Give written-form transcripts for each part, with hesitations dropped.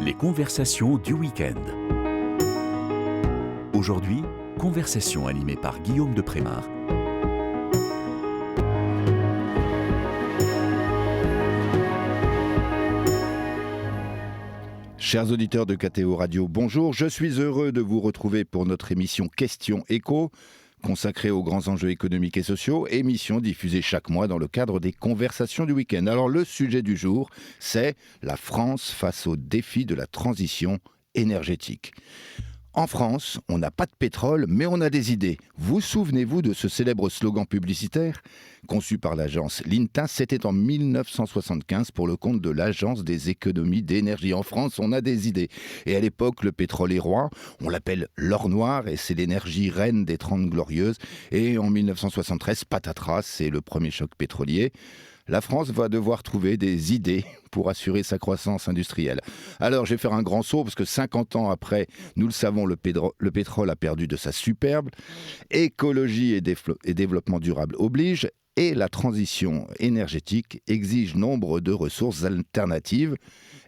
Les conversations du week-end. Aujourd'hui, conversation animée par Guillaume de Prémard. Chers auditeurs de KTO Radio, bonjour. Je suis heureux de vous retrouver pour notre émission Questions Éco, consacrée aux grands enjeux économiques et sociaux, émission diffusée chaque mois dans le cadre des conversations du week-end. Alors le sujet du jour, c'est la France face aux défis de la transition énergétique. En France, on n'a pas de pétrole, mais on a des idées. Vous souvenez-vous de ce célèbre slogan publicitaire conçu par l'agence Lintas? C'était en 1975 pour le compte de l'Agence des économies d'énergie. En France, on a des idées. Et à l'époque, le pétrole est roi. On l'appelle l'or noir et c'est l'énergie reine des 30 glorieuses. Et en 1973, patatras, c'est le premier choc pétrolier. La France va devoir trouver des idées pour assurer sa croissance industrielle. Alors, je vais faire un grand saut parce que 50 ans après, nous le savons, le pétrole a perdu de sa superbe. Écologie et développement durable oblige. Et la transition énergétique exige nombre de ressources alternatives.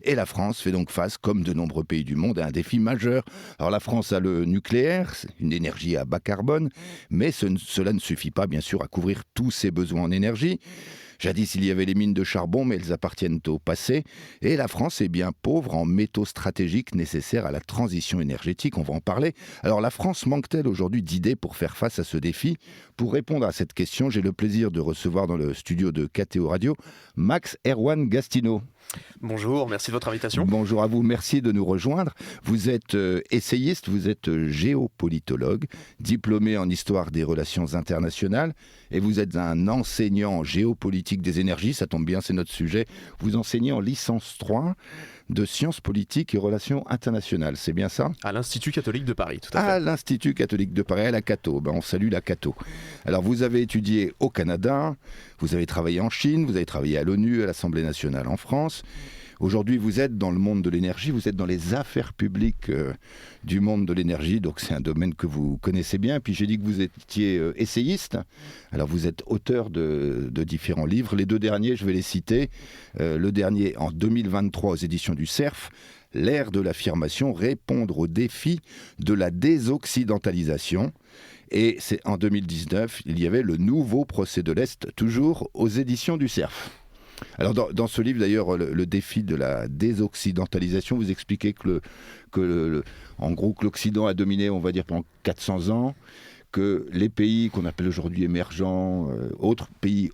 Et la France fait donc face, comme de nombreux pays du monde, à un défi majeur. Alors la France a le nucléaire, une énergie à bas carbone, mais cela ne suffit pas, bien sûr, à couvrir tous ses besoins en énergie. Jadis, il y avait les mines de charbon, mais elles appartiennent au passé. Et la France est bien pauvre en métaux stratégiques nécessaires à la transition énergétique. On va en parler. Alors, la France manque-t-elle aujourd'hui d'idées pour faire face à ce défi? Pour répondre à cette question, j'ai le plaisir de recevoir dans le studio de KTO Radio Max Erwan Gastineau. Bonjour, merci de votre invitation. Bonjour à vous, merci de nous rejoindre. Vous êtes essayiste, vous êtes géopolitologue, diplômé en histoire des relations internationales et vous êtes un enseignant en géopolitique des énergies, ça tombe bien, c'est notre sujet. Vous enseignez en licence 3 de sciences politiques et relations internationales, c'est bien ça? À l'Institut catholique de Paris, tout à fait. À l'Institut catholique de Paris, à la Cato. On salue la Cato. Alors, vous avez étudié au Canada, vous avez travaillé en Chine, vous avez travaillé à l'ONU, à l'Assemblée nationale en France. Aujourd'hui, vous êtes dans le monde de l'énergie, vous êtes dans les affaires publiques du monde de l'énergie, donc c'est un domaine que vous connaissez bien. Puis j'ai dit que vous étiez essayiste, alors vous êtes auteur de différents livres. Les deux derniers, je vais les citer. Le dernier, en 2023, aux éditions du CERF, L'ère de l'affirmation, répondre aux défis de la désoccidentalisation. Et c'est en 2019, il y avait le nouveau procès de l'Est, toujours aux éditions du CERF. Alors dans ce livre d'ailleurs, le défi de la désoccidentalisation, vous expliquez en gros que l'Occident a dominé, on va dire, pendant 400 ans, que les pays qu'on appelle aujourd'hui émergents, autres pays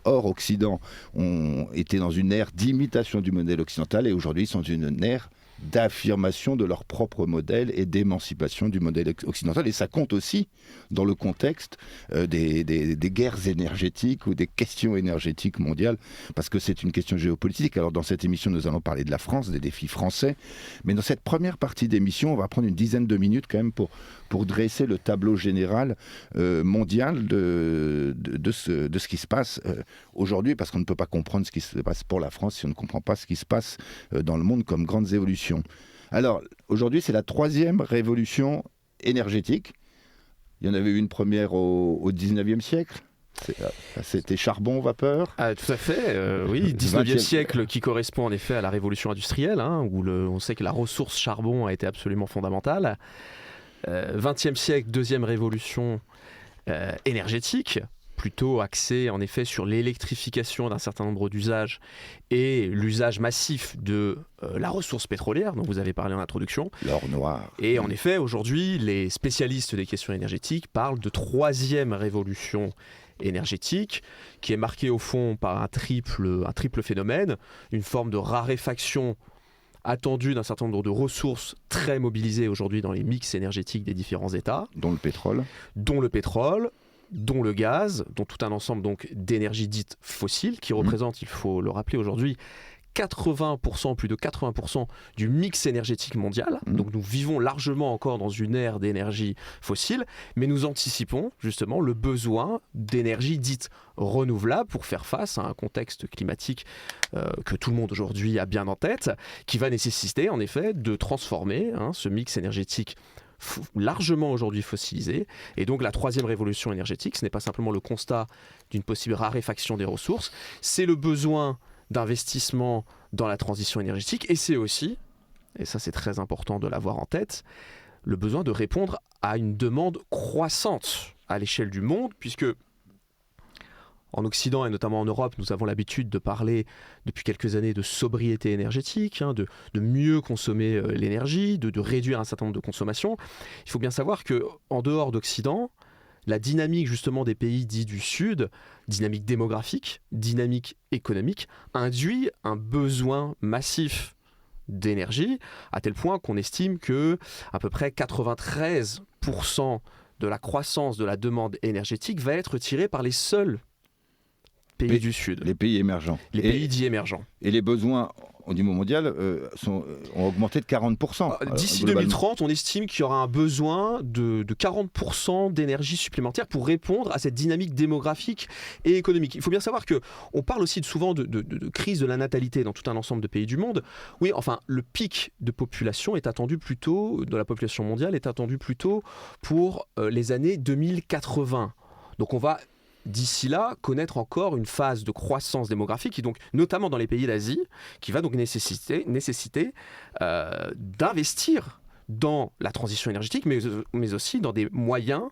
hors Occident, ont été dans une ère d'imitation du modèle occidental et aujourd'hui sont dans une ère d'affirmation de leur propre modèle et d'émancipation du modèle occidental. Et ça compte aussi dans le contexte des guerres énergétiques ou des questions énergétiques mondiales, parce que c'est une question géopolitique. Alors dans cette émission, nous allons parler de la France, des défis français. Mais dans cette première partie d'émission, on va prendre une dizaine de minutes quand même pour dresser le tableau général mondial de ce qui se passe aujourd'hui, parce qu'on ne peut pas comprendre ce qui se passe pour la France si on ne comprend pas ce qui se passe dans le monde comme grandes évolutions. Alors, aujourd'hui, c'est la 3e révolution énergétique. Il y en avait eu une première au 19e siècle. C'était charbon, vapeur. Ah, tout à fait, oui, 19e siècle qui correspond en effet à la révolution industrielle, où on sait que la ressource charbon a été absolument fondamentale. 20e siècle, 2e révolution énergétique, plutôt axée en effet sur l'électrification d'un certain nombre d'usages et l'usage massif de la ressource pétrolière dont vous avez parlé en introduction. L'or noir. Et en effet, aujourd'hui, les spécialistes des questions énergétiques parlent de 3e révolution énergétique qui est marquée au fond par un triple phénomène, une forme de raréfaction attendue d'un certain nombre de ressources très mobilisées aujourd'hui dans les mix énergétiques des différents États. Dont le pétrole, dont le gaz, dont tout un ensemble donc d'énergies dites fossiles qui représentent, il faut le rappeler aujourd'hui, 80%, plus de 80% du mix énergétique mondial. Donc nous vivons largement encore dans une ère d'énergie fossile, mais nous anticipons justement le besoin d'énergie dite renouvelable pour faire face à un contexte climatique que tout le monde aujourd'hui a bien en tête, qui va nécessiter en effet de transformer ce mix énergétique largement aujourd'hui fossilisé. Et donc la 3e révolution énergétique, ce n'est pas simplement le constat d'une possible raréfaction des ressources, c'est le besoin d'investissement dans la transition énergétique et c'est aussi et ça c'est très important de l'avoir en tête, le besoin de répondre à une demande croissante à l'échelle du monde, puisque en Occident et notamment en Europe, nous avons l'habitude de parler depuis quelques années de sobriété énergétique, de mieux consommer l'énergie, de réduire un certain nombre de consommations. Il faut bien savoir qu'en dehors d'Occident, la dynamique justement des pays dits du Sud, dynamique démographique, dynamique économique, induit un besoin massif d'énergie, à tel point qu'on estime que à peu près 93% de la croissance de la demande énergétique va être tirée par les seuls pays du Sud. Les pays émergents. Les pays dits émergents. Et les besoins au niveau mondial ont augmenté de 40%. D'ici 2030, on estime qu'il y aura un besoin de 40% d'énergie supplémentaire pour répondre à cette dynamique démographique et économique. Il faut bien savoir qu'on parle aussi souvent de crise de la natalité dans tout un ensemble de pays du monde. Oui, enfin, le pic de population est attendu plutôt, de la population mondiale, est attendu plutôt pour les années 2080. Donc on va d'ici là connaître encore une phase de croissance démographique, qui donc, notamment dans les pays d'Asie, qui va donc nécessiter d'investir dans la transition énergétique, mais aussi dans des moyens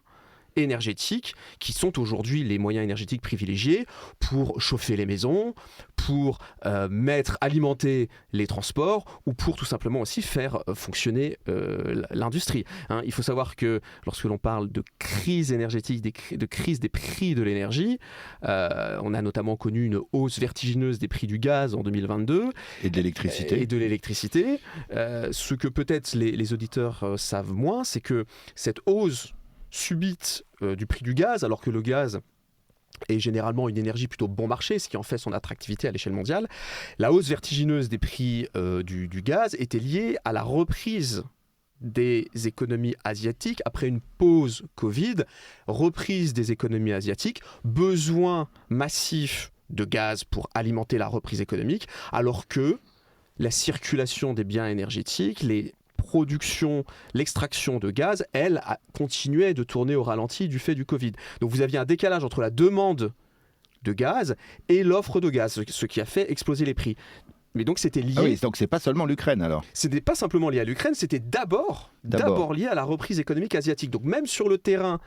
énergétiques qui sont aujourd'hui les moyens énergétiques privilégiés pour chauffer les maisons, pour alimenter les transports ou pour tout simplement aussi faire fonctionner l'industrie. Il faut savoir que lorsque l'on parle de crise énergétique, de crise des prix de l'énergie, on a notamment connu une hausse vertigineuse des prix du gaz en 2022 et de l'électricité. Ce que peut-être les auditeurs savent moins, c'est que cette hausse subite du prix du gaz, alors que le gaz est généralement une énergie plutôt bon marché, ce qui en fait son attractivité à l'échelle mondiale, la hausse vertigineuse des prix du gaz était liée à la reprise des économies asiatiques après une pause Covid, reprise des économies asiatiques, besoin massif de gaz pour alimenter la reprise économique, alors que la circulation des biens énergétiques, l'extraction de gaz, elle, continuait de tourner au ralenti du fait du Covid. Donc vous aviez un décalage entre la demande de gaz et l'offre de gaz, ce qui a fait exploser les prix. Mais donc c'était lié... Ah oui, donc c'est pas seulement l'Ukraine alors. C'était pas simplement lié à l'Ukraine, c'était d'abord lié à la reprise économique asiatique. Donc même sur le terrain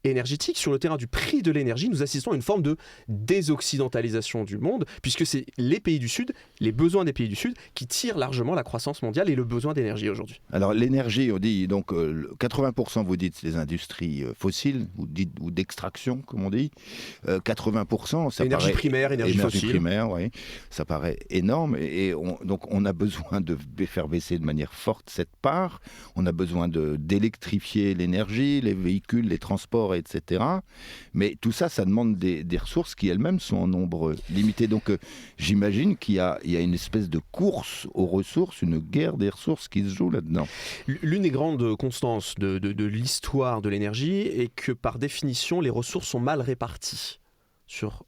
énergétique, sur le terrain du prix de l'énergie, nous assistons à une forme de désoccidentalisation du monde, puisque c'est les pays du Sud, les besoins des pays du Sud, qui tirent largement la croissance mondiale et le besoin d'énergie aujourd'hui. Alors l'énergie, on dit donc 80%, vous dites, c'est les industries fossiles ou d'extraction, comme on dit. 80%, ça énergie paraît... primaire, énergie fossile. Primaire, oui. Ça paraît énorme donc on a besoin de faire baisser de manière forte cette part. On a besoin d'électrifier l'énergie, les véhicules, les transports, etc. Mais tout ça, ça demande des ressources qui elles-mêmes sont en nombre limité. Donc j'imagine qu'il y a une espèce de course aux ressources, une guerre des ressources qui se joue là-dedans. L'une des grandes constances de l'histoire de l'énergie est que par définition, les ressources sont mal réparties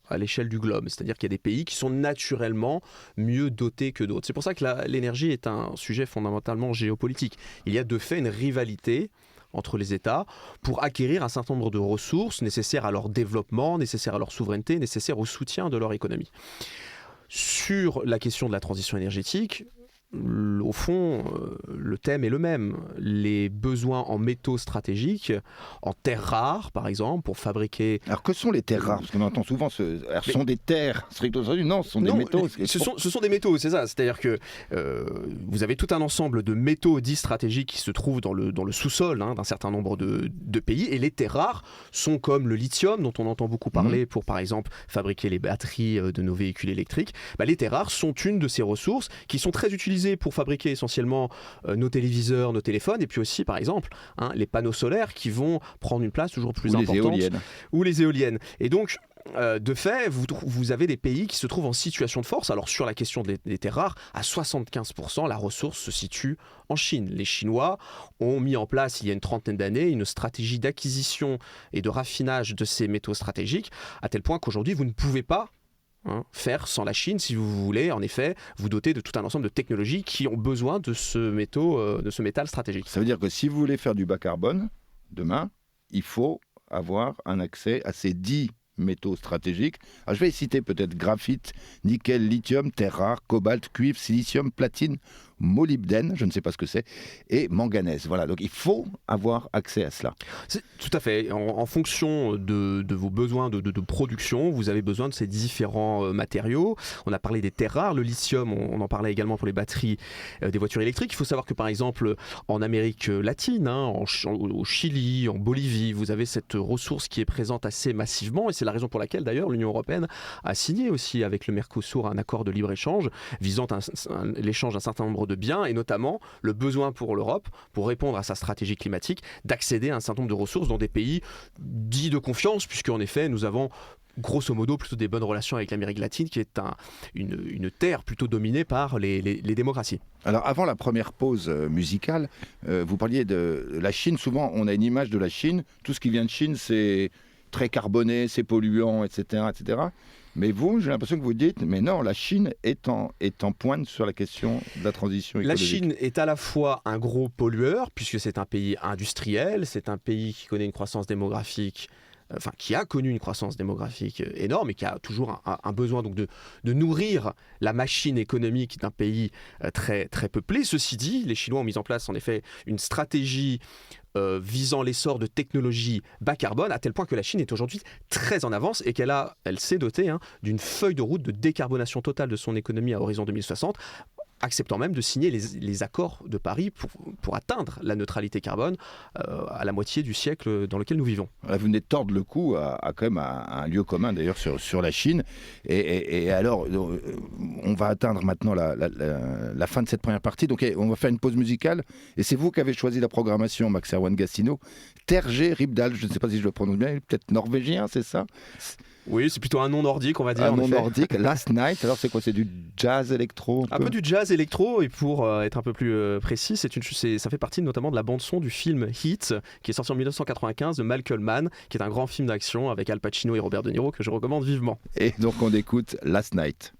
à l'échelle du globe. C'est-à-dire qu'il y a des pays qui sont naturellement mieux dotés que d'autres. C'est pour ça que l'énergie est un sujet fondamentalement géopolitique. Il y a de fait une rivalité entre les États pour acquérir un certain nombre de ressources nécessaires à leur développement, nécessaires à leur souveraineté, nécessaires au soutien de leur économie. Sur la question de la transition énergétique, au fond, le thème est le même. Les besoins en métaux stratégiques, en terres rares, par exemple, pour fabriquer... Alors, que sont les terres rares? Parce qu'on entend souvent, sont des terres stricto sensu? Non, ce sont des métaux. Ce sont des métaux, c'est ça. C'est-à-dire que vous avez tout un ensemble de métaux dits stratégiques qui se trouvent dans le sous-sol d'un certain nombre de pays. Et les terres rares sont comme le lithium, dont on entend beaucoup parler pour, par exemple, fabriquer les batteries de nos véhicules électriques. Les terres rares sont une de ces ressources qui sont très utilisées pour fabriquer essentiellement nos téléviseurs, nos téléphones, et puis aussi, par exemple, les panneaux solaires qui vont prendre une place toujours plus importante. Ou les éoliennes. Et donc, de fait, vous avez des pays qui se trouvent en situation de force. Alors, sur la question des terres rares, à 75%, la ressource se situe en Chine. Les Chinois ont mis en place, il y a une trentaine d'années, une stratégie d'acquisition et de raffinage de ces métaux stratégiques, à tel point qu'aujourd'hui, vous ne pouvez pas faire sans la Chine si vous voulez en effet vous doter de tout un ensemble de technologies qui ont besoin de ce métal stratégique. Ça veut dire que si vous voulez faire du bas carbone demain, il faut avoir un accès à ces 10 métaux stratégiques. Alors, je vais citer peut-être graphite, nickel, lithium, terres rares, cobalt, cuivre, silicium, platine, molybdène, je ne sais pas ce que c'est, et manganèse. Voilà, donc il faut avoir accès à cela. Tout à fait. En fonction de vos besoins de production, vous avez besoin de ces différents matériaux. On a parlé des terres rares, le lithium, on en parlait également pour les batteries des voitures électriques. Il faut savoir que par exemple en Amérique latine, au Chili, en Bolivie, vous avez cette ressource qui est présente assez massivement, et c'est la raison pour laquelle d'ailleurs l'Union européenne a signé aussi avec le Mercosur un accord de libre-échange visant l'échange d'un certain nombre de biens, et notamment le besoin pour l'Europe, pour répondre à sa stratégie climatique, d'accéder à un certain nombre de ressources dans des pays dits de confiance, puisqu'en effet nous avons grosso modo plutôt des bonnes relations avec l'Amérique latine, qui est une terre plutôt dominée par les démocraties. Alors avant la première pause musicale, vous parliez de la Chine. Souvent on a une image de la Chine, tout ce qui vient de Chine c'est très carboné, c'est polluant, etc., etc. Mais vous, j'ai l'impression que vous dites, mais non, la Chine est en pointe sur la question de la transition écologique. La Chine est à la fois un gros pollueur, puisque c'est un pays industriel, c'est un pays qui connaît une croissance démographique, qui a connu une croissance démographique énorme et qui a toujours un besoin donc de nourrir la machine économique d'un pays très, très peuplé. Ceci dit, les Chinois ont mis en place en effet une stratégie visant l'essor de technologies bas carbone, à tel point que la Chine est aujourd'hui très en avance et elle s'est dotée d'une feuille de route de décarbonation totale de son économie à horizon 2060, acceptant même de signer les accords de Paris pour atteindre la neutralité carbone à la moitié du siècle dans lequel nous vivons. Vous venez de tordre le cou quand même à un lieu commun d'ailleurs sur la Chine. Et alors, on va atteindre maintenant la fin de cette première partie. Donc on va faire une pause musicale. Et c'est vous qui avez choisi la programmation, Max Erwan Gastineau. Terje Ribdal, je ne sais pas si je le prononce bien, peut-être norvégien, c'est ça ? Oui, c'est plutôt un nom nordique, on va dire. Un nom nordique, Last Night. Alors c'est quoi? C'est du jazz électro? Un peu du jazz électro, et pour être un peu plus précis, ça fait partie notamment de la bande-son du film Heat, qui est sorti en 1995 de Malcolm Mann, qui est un grand film d'action avec Al Pacino et Robert De Niro que je recommande vivement. Et donc on écoute Last Night.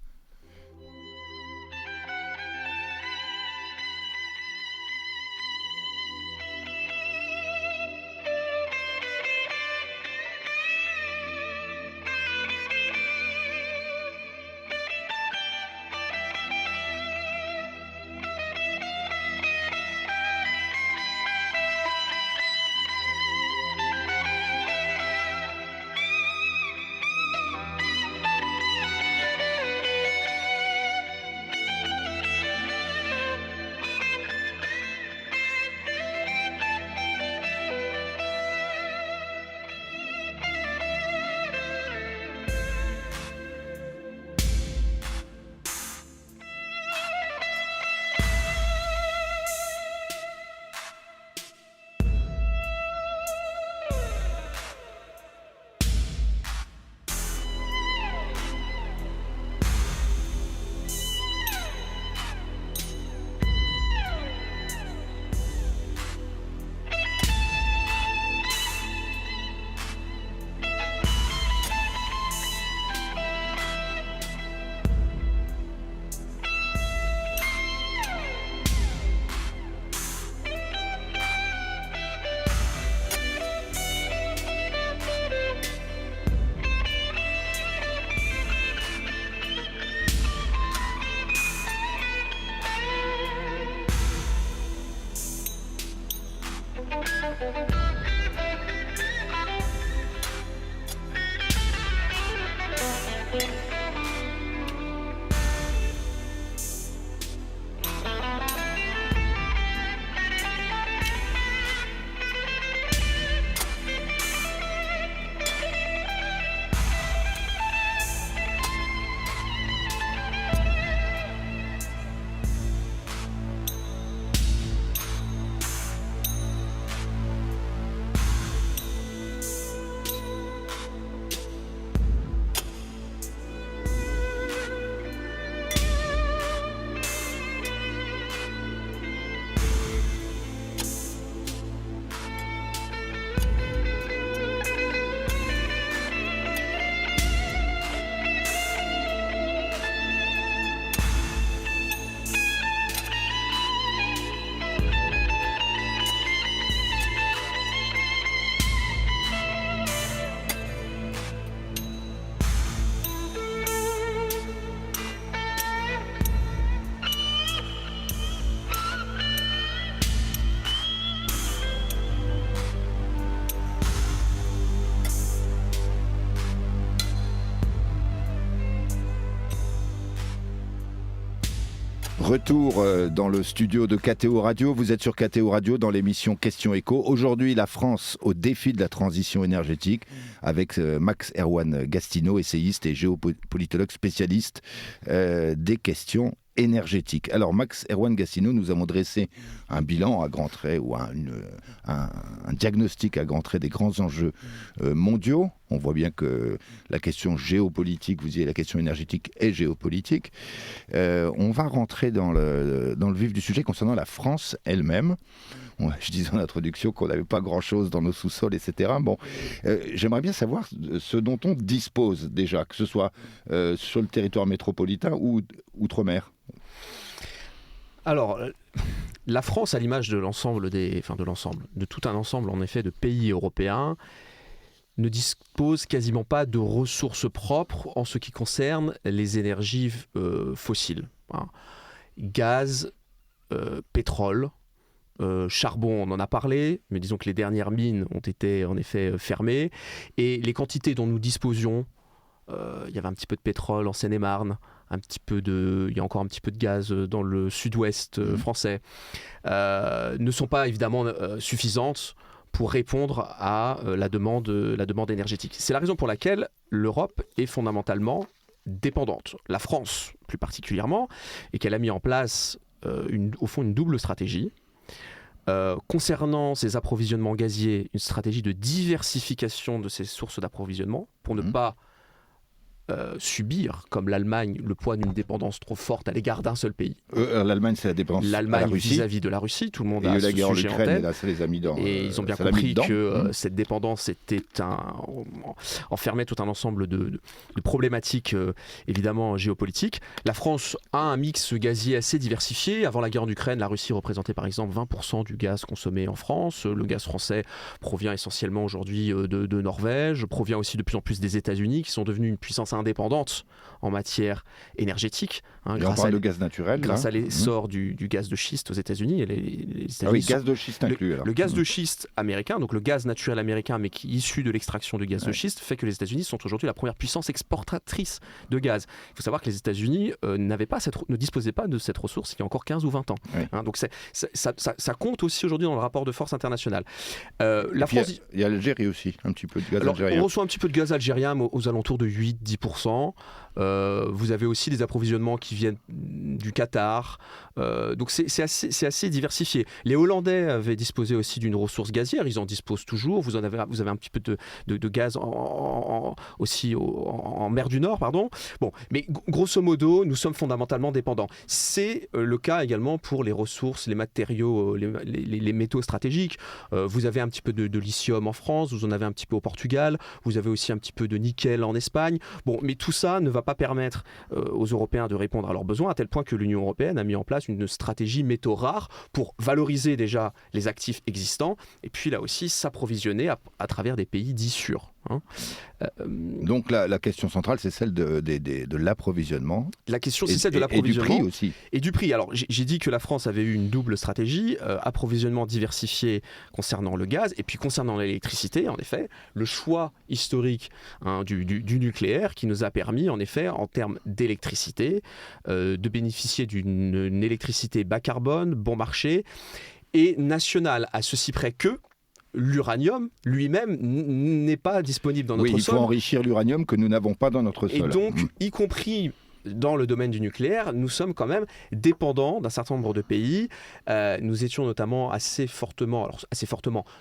Retour dans le studio de KTO Radio. Vous êtes sur KTO Radio dans l'émission Question Éco. Aujourd'hui, la France au défi de la transition énergétique avec Max Erwan Gastineau, essayiste et géopolitologue spécialiste des questions énergétiques. Alors Max Erwan Gastineau, nous avons dressé un bilan à grands traits ou un diagnostic à grands traits des grands enjeux mondiaux. On voit bien que la question géopolitique, vous disiez la question énergétique est géopolitique. On va rentrer dans le vif du sujet concernant la France elle-même. Je disais en introduction qu'on n'avait pas grand-chose dans nos sous-sols, etc. Bon, j'aimerais bien savoir ce dont on dispose déjà, que ce soit sur le territoire métropolitain ou outre-mer. Alors, la France, à l'image de de tout un ensemble en effet de pays européens, ne dispose quasiment pas de ressources propres en ce qui concerne les énergies fossiles. Gaz, pétrole, charbon, on en a parlé, mais disons que les dernières mines ont été en effet fermées. Et les quantités dont nous disposions, il y avait un petit peu de pétrole en Seine-et-Marne, il y a encore un petit peu de gaz dans le sud-ouest français, ne sont pas évidemment suffisantes pour répondre à la demande énergétique. C'est la raison pour laquelle l'Europe est fondamentalement dépendante. La France, plus particulièrement, et qu'elle a mis en place, au fond, une double stratégie. Concernant ses approvisionnements gaziers, une stratégie de diversification de ses sources d'approvisionnement pour ne pas subir, comme l'Allemagne, le poids d'une dépendance trop forte à l'égard d'un seul pays. L'Allemagne, c'est la dépendance à la Russie. Vis-à-vis de la Russie, tout le monde a ce sujet en tête. Et là, ça les a mis dans, et ils ont bien compris que cette dépendance enfermait tout un ensemble de problématiques évidemment géopolitiques. La France a un mix gazier assez diversifié. Avant la guerre en Ukraine, la Russie représentait par exemple 20% du gaz consommé en France. Le gaz français provient essentiellement aujourd'hui de Norvège, provient aussi de plus en plus des États-Unis, qui sont devenus une puissance indépendante en matière énergétique. On parle de gaz naturel. Grâce à l'essor du gaz de schiste aux États-Unis. Gaz de schiste inclus. Le gaz de schiste américain, donc le gaz naturel américain, mais qui est issu de l'extraction du gaz de schiste, fait que les États-Unis sont aujourd'hui la première puissance exportatrice de gaz. Il faut savoir que les États-Unis ne disposaient pas de cette ressource il y a encore 15 ou 20 ans. Donc ça compte aussi aujourd'hui dans le rapport de force international. Il y a l'Algérie aussi, un petit peu de gaz algérien. On reçoit un petit peu de gaz algérien aux alentours de 8-10%. Vous avez aussi des approvisionnements qui viennent du Qatar. Donc c'est assez diversifié. Les Hollandais avaient disposé aussi d'une ressource gazière. Ils en disposent toujours. Vous avez un petit peu de gaz aussi en mer du Nord. Pardon. Bon, mais grosso modo, nous sommes fondamentalement dépendants. C'est le cas également pour les ressources, les matériaux, les métaux stratégiques. Vous avez un petit peu de lithium en France. Vous en avez un petit peu au Portugal. Vous avez aussi un petit peu de nickel en Espagne. Bon, mais tout ça ne va pas permettre aux Européens de répondre à leurs besoins, à tel point que l'Union européenne a mis en place une stratégie métaux rares pour valoriser déjà les actifs existants et puis là aussi s'approvisionner à travers des pays dits sûrs. Donc la question centrale, c'est celle de l'approvisionnement. La question, c'est celle de l'approvisionnement. Et du prix aussi. Et du prix. Alors, j'ai dit que la France avait eu une double stratégie, approvisionnement diversifié concernant le gaz, et puis concernant l'électricité, en effet, le choix historique du nucléaire qui nous a permis, en effet, en termes d'électricité, de bénéficier d'une électricité bas carbone, bon marché, et nationale, à ceci près que l'uranium lui-même n'est pas disponible dans notre sol. Oui, il faut enrichir l'uranium que nous n'avons pas dans notre sol. Et donc, y compris dans le domaine du nucléaire, nous sommes quand même dépendants d'un certain nombre de pays. Nous étions notamment assez fortement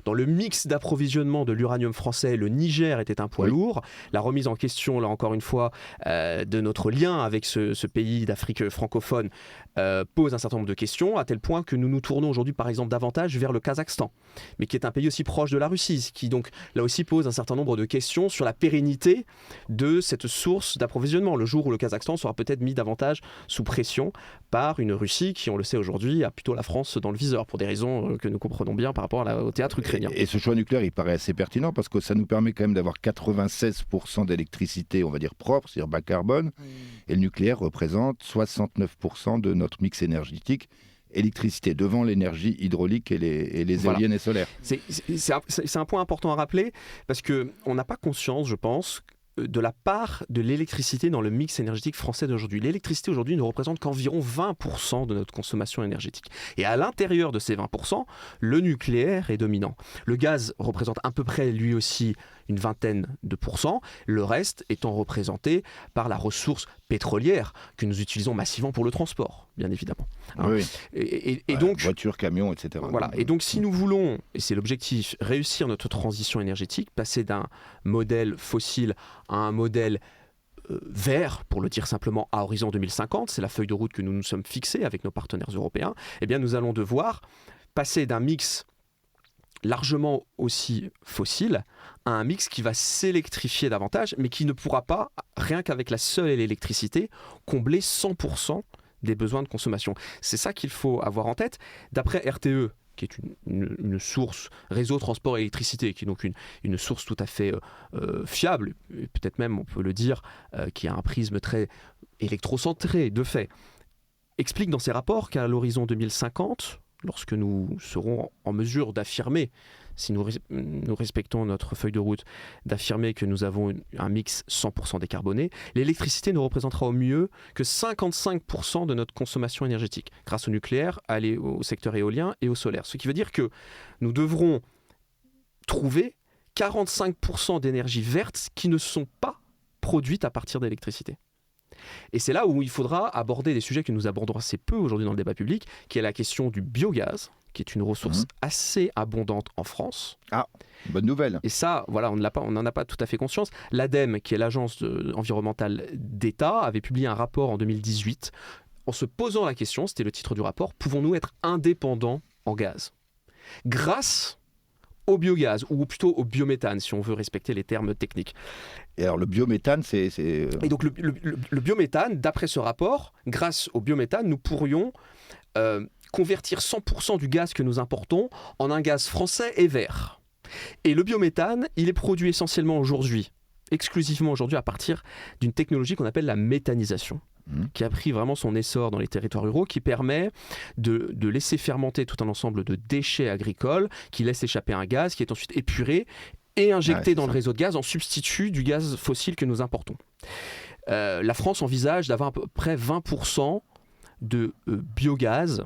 dans le mix d'approvisionnement de l'uranium français. Le Niger était un poids lourd. La remise en question, là encore une fois, de notre lien avec ce pays d'Afrique francophone pose un certain nombre de questions, à tel point que nous nous tournons aujourd'hui, par exemple, davantage vers le Kazakhstan, mais qui est un pays aussi proche de la Russie, qui donc là aussi pose un certain nombre de questions sur la pérennité de cette source d'approvisionnement. Le jour où le Kazakhstan sera peut-être mis davantage sous pression par une Russie qui, on le sait aujourd'hui, a plutôt la France dans le viseur, pour des raisons que nous comprenons bien par rapport au théâtre ukrainien. Et ce choix nucléaire, il paraît assez pertinent, parce que ça nous permet quand même d'avoir 96% d'électricité, on va dire propre, c'est-à-dire bas carbone, et le nucléaire représente 69% de notre mix énergétique. Électricité devant l'énergie hydraulique et les éoliennes et solaires. C'est un point important à rappeler, parce qu'on n'a pas conscience, je pense, de la part de l'électricité dans le mix énergétique français d'aujourd'hui. L'électricité aujourd'hui ne représente qu'environ 20% de notre consommation énergétique. Et à l'intérieur de ces 20%, le nucléaire est dominant. Le gaz représente à peu près lui aussi une vingtaine de pourcents, le reste étant représenté par la ressource pétrolière que nous utilisons massivement pour le transport, bien évidemment. Oui. Et donc, voitures, camions, etc. Voilà. Et donc, si nous voulons, et c'est l'objectif, réussir notre transition énergétique, passer d'un modèle fossile à un modèle vert, pour le dire simplement, à horizon 2050, c'est la feuille de route que nous nous sommes fixés avec nos partenaires européens, eh bien, nous allons devoir passer d'un mix largement aussi fossile à un mix qui va s'électrifier davantage, mais qui ne pourra pas, rien qu'avec la seule électricité, combler 100% des besoins de consommation. C'est ça qu'il faut avoir en tête. D'après RTE, qui est une source, réseau transport électricité, qui est donc une source tout à fait fiable, et peut-être même, on peut le dire, qui a un prisme très électrocentré, de fait, explique dans ses rapports qu'à l'horizon 2050, lorsque nous serons en mesure d'affirmer, si nous respectons notre feuille de route, d'affirmer que nous avons un mix 100% décarboné, l'électricité ne représentera au mieux que 55% de notre consommation énergétique, grâce au nucléaire, au secteur éolien et au solaire. Ce qui veut dire que nous devrons trouver 45% d'énergie verte qui ne sont pas produites à partir d'électricité. Et c'est là où il faudra aborder des sujets que nous abordons assez peu aujourd'hui dans le débat public, qui est la question du biogaz, qui est une ressource assez abondante en France. Ah, bonne nouvelle. Et ça, voilà, on n'en a pas tout à fait conscience. L'ADEME, qui est l'agence environnementale d'État, avait publié un rapport en 2018 en se posant la question, c'était le titre du rapport, pouvons-nous être indépendants en gaz ? Grâce au biogaz, ou plutôt au biométhane, si on veut respecter les termes techniques. Et alors, le biométhane, c'est... Et donc, le biométhane, d'après ce rapport, grâce au biométhane, nous pourrions convertir 100% du gaz que nous importons en un gaz français et vert. Et le biométhane, il est produit essentiellement aujourd'hui, exclusivement aujourd'hui, à partir d'une technologie qu'on appelle la méthanisation, qui a pris vraiment son essor dans les territoires ruraux, qui permet de laisser fermenter tout un ensemble de déchets agricoles, qui laisse échapper un gaz qui est ensuite épuré et injecté dans le réseau de gaz en substitut du gaz fossile que nous importons. La France envisage d'avoir à peu près 20% de biogaz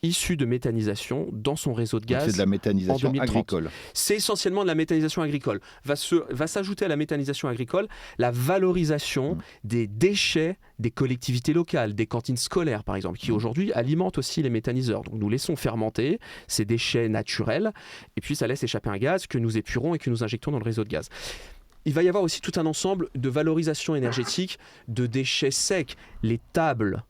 issu de méthanisation dans son réseau de gaz. Donc c'est de la méthanisation agricole. C'est essentiellement de la méthanisation agricole. Va s'ajouter à la méthanisation agricole la valorisation des déchets des collectivités locales, des cantines scolaires par exemple, qui aujourd'hui alimentent aussi les méthaniseurs. Donc nous laissons fermenter ces déchets naturels et puis ça laisse échapper un gaz que nous épurons et que nous injectons dans le réseau de gaz. Il va y avoir aussi tout un ensemble de valorisation énergétique de déchets secs, les tables.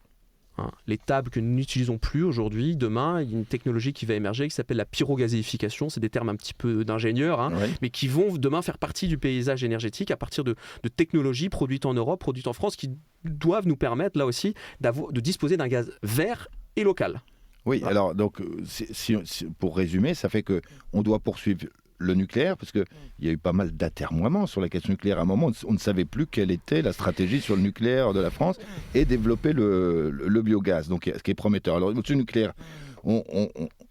Les tables que nous n'utilisons plus aujourd'hui, demain, il y a une technologie qui va émerger qui s'appelle la pyrogazéification. C'est des termes un petit peu d'ingénieurs, mais qui vont demain faire partie du paysage énergétique à partir de technologies produites en Europe, produites en France, qui doivent nous permettre là aussi de disposer d'un gaz vert et local. Oui, alors donc, pour résumer, ça fait qu'on doit poursuivre le nucléaire, parce qu'il y a eu pas mal d'atermoiements sur la question nucléaire. À un moment, on ne savait plus quelle était la stratégie sur le nucléaire de la France et développer le biogaz, donc ce qui est prometteur. Alors, sur le nucléaire,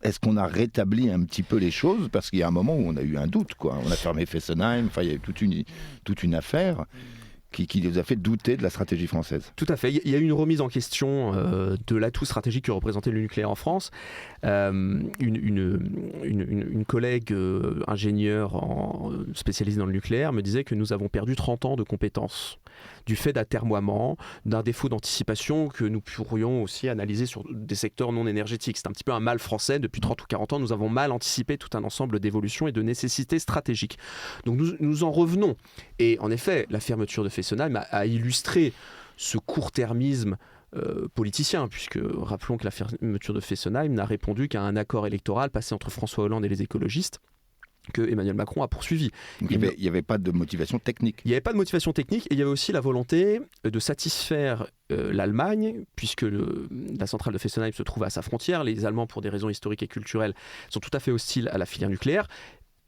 est-ce qu'on a rétabli un petit peu les choses ? Parce qu'il y a un moment où on a eu un doute, quoi. On a fermé Fessenheim, enfin, il y a eu toute une affaire qui nous a fait douter de la stratégie française. Tout à fait. Il y a eu une remise en question de l'atout stratégique que représentait le nucléaire en France. Une collègue ingénieure spécialisée dans le nucléaire me disait que nous avons perdu 30 ans de compétences du fait d'atermoiements, d'un défaut d'anticipation que nous pourrions aussi analyser sur des secteurs non énergétiques. C'est un petit peu un mal français. Depuis 30 ou 40 ans, nous avons mal anticipé tout un ensemble d'évolutions et de nécessités stratégiques. Donc nous en revenons. Et en effet, la fermeture de Fessenheim a illustré ce court-termisme politicien, puisque rappelons que la fermeture de Fessenheim n'a répondu qu'à un accord électoral passé entre François Hollande et les écologistes, que Emmanuel Macron a poursuivi. Il n'y avait pas de motivation technique. Il n'y avait pas de motivation technique et il y avait aussi la volonté de satisfaire l'Allemagne, puisque la centrale de Fessenheim se trouve à sa frontière. Les Allemands, pour des raisons historiques et culturelles, sont tout à fait hostiles à la filière nucléaire,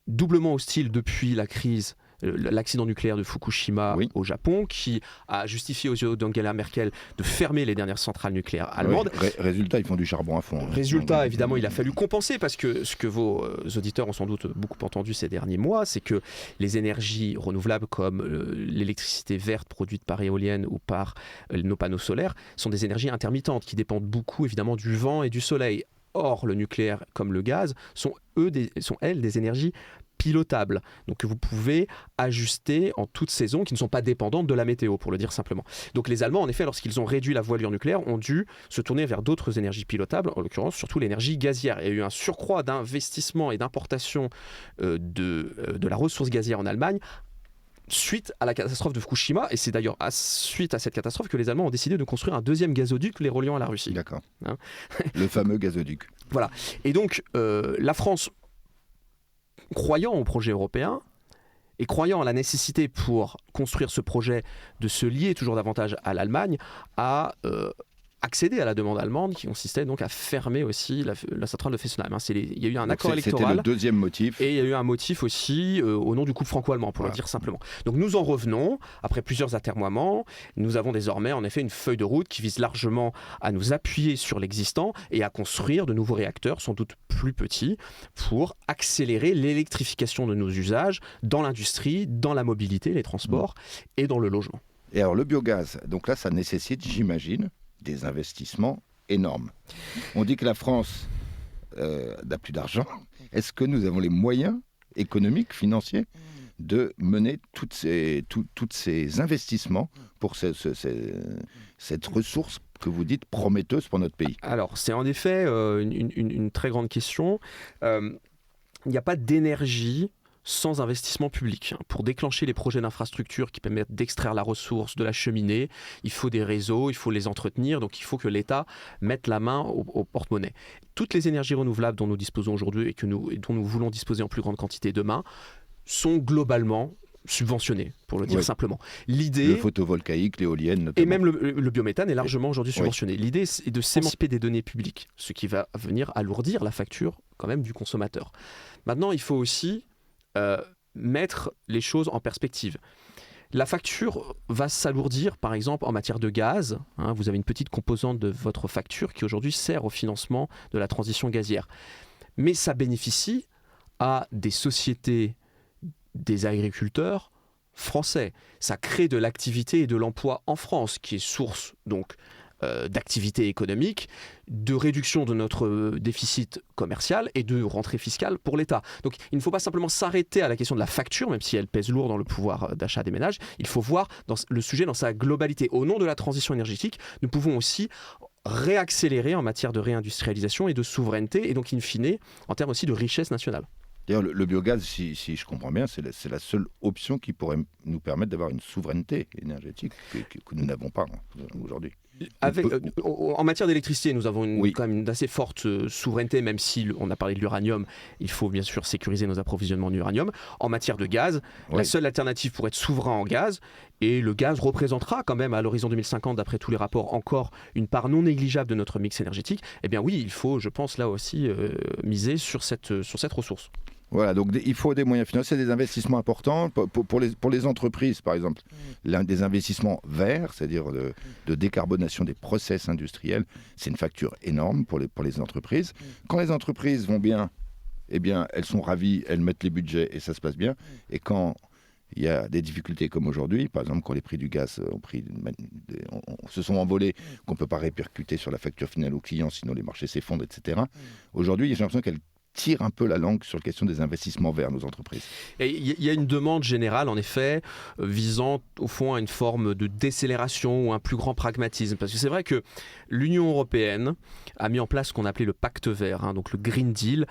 doublement hostiles depuis la crise l'accident nucléaire de Fukushima au Japon, qui a justifié aux yeux d'Angela Merkel de fermer les dernières centrales nucléaires allemandes. Résultat, ils font du charbon à fond. Résultat, évidemment, il a fallu compenser, parce que ce que vos auditeurs ont sans doute beaucoup entendu ces derniers mois, c'est que les énergies renouvelables comme l'électricité verte produite par éolienne ou par nos panneaux solaires sont des énergies intermittentes qui dépendent beaucoup évidemment du vent et du soleil. Or, le nucléaire comme le gaz sont elles des énergies pilotables, donc que vous pouvez ajuster en toute saison, qui ne sont pas dépendantes de la météo, pour le dire simplement. Donc les Allemands, en effet, lorsqu'ils ont réduit la voilure nucléaire, ont dû se tourner vers d'autres énergies pilotables, en l'occurrence surtout l'énergie gazière. Il y a eu un surcroît d'investissement et d'importation de la ressource gazière en Allemagne suite à la catastrophe de Fukushima, et c'est d'ailleurs suite à cette catastrophe que les Allemands ont décidé de construire un deuxième gazoduc les reliant à la Russie. D'accord. Le fameux gazoduc. Voilà. Et donc la France, croyant au projet européen et croyant à la nécessité pour construire ce projet de se lier toujours davantage à l'Allemagne, a accéder à la demande allemande qui consistait donc à fermer aussi la centrale de Fessenheim. Il y a eu un accord électoral. C'était le deuxième motif. Et il y a eu un motif aussi au nom du couple franco-allemand, pour le dire simplement. Donc nous en revenons, après plusieurs atermoiements, nous avons désormais en effet une feuille de route qui vise largement à nous appuyer sur l'existant et à construire de nouveaux réacteurs, sans doute plus petits, pour accélérer l'électrification de nos usages dans l'industrie, dans la mobilité, les transports et dans le logement. Et alors le biogaz, donc là ça nécessite, j'imagine, des investissements énormes. On dit que la France n'a plus d'argent. Est-ce que nous avons les moyens économiques, financiers, de mener tous ces investissements pour cette ressource que vous dites prometteuse pour notre pays? Alors, c'est en effet une très grande question. Il n'y a pas d'énergie sans investissement public. Pour déclencher les projets d'infrastructure qui permettent d'extraire la ressource, de la cheminer, il faut des réseaux, il faut les entretenir, donc il faut que l'État mette la main au porte-monnaie. Toutes les énergies renouvelables dont nous disposons aujourd'hui et dont nous voulons disposer en plus grande quantité demain sont globalement subventionnées, pour le dire simplement. Le photovoltaïque, l'éolienne notamment. Et même le biométhane est largement aujourd'hui subventionné. L'idée est de s'émanciper des données publiques, ce qui va venir alourdir la facture quand même du consommateur. Maintenant, il faut aussi mettre les choses en perspective. La facture va s'alourdir, par exemple, en matière de gaz. Vous avez une petite composante de votre facture qui aujourd'hui sert au financement de la transition gazière. Mais ça bénéficie à des sociétés, des agriculteurs français. Ça crée de l'activité et de l'emploi en France, qui est source donc d'activité économique, de réduction de notre déficit commercial et de rentrée fiscale pour l'État. Donc il ne faut pas simplement s'arrêter à la question de la facture, même si elle pèse lourd dans le pouvoir d'achat des ménages. Il faut voir le sujet dans sa globalité. Au nom de la transition énergétique, nous pouvons aussi réaccélérer en matière de réindustrialisation et de souveraineté, et donc in fine, en termes aussi de richesse nationale. D'ailleurs, le biogaz, si je comprends bien, c'est la seule option qui pourrait nous permettre d'avoir une souveraineté énergétique que nous n'avons pas aujourd'hui. En matière d'électricité, nous avons quand même une assez forte souveraineté, même si on a parlé de l'uranium, il faut bien sûr sécuriser nos approvisionnements en uranium. En matière de gaz, la seule alternative pour être souverain en gaz, et le gaz représentera quand même à l'horizon 2050, d'après tous les rapports, encore une part non négligeable de notre mix énergétique, eh bien oui, il faut, je pense, là aussi miser sur cette ressource. Voilà, donc il faut des moyens financiers, des investissements importants pour les entreprises, par exemple. Des investissements verts, c'est-à-dire de décarbonation des process industriels, c'est une facture énorme pour les entreprises. Quand les entreprises vont bien, eh bien, elles sont ravies, elles mettent les budgets et ça se passe bien. Et quand il y a des difficultés comme aujourd'hui, par exemple quand les prix du gaz se sont envolés, qu'on ne peut pas répercuter sur la facture finale au client, sinon les marchés s'effondrent, etc. Aujourd'hui, j'ai l'impression qu'elles tire un peu la langue sur la question des investissements vers nos entreprises. Il y a une demande générale, en effet, visant au fond à une forme de décélération ou un plus grand pragmatisme. Parce que c'est vrai que l'Union européenne a mis en place ce qu'on appelait le pacte vert, donc le Green Deal,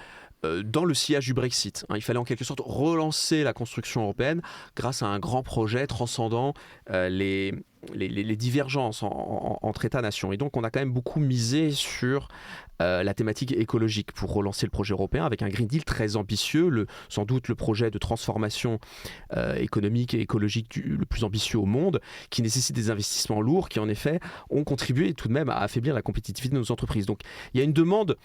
dans le sillage du Brexit. Il fallait en quelque sorte relancer la construction européenne grâce à un grand projet transcendant les divergences entre États-nations. Et donc on a quand même beaucoup misé sur la thématique écologique pour relancer le projet européen avec un Green Deal très ambitieux, sans doute le projet de transformation économique et écologique le plus ambitieux au monde, qui nécessite des investissements lourds qui en effet ont contribué tout de même à affaiblir la compétitivité de nos entreprises. Donc il y a une demande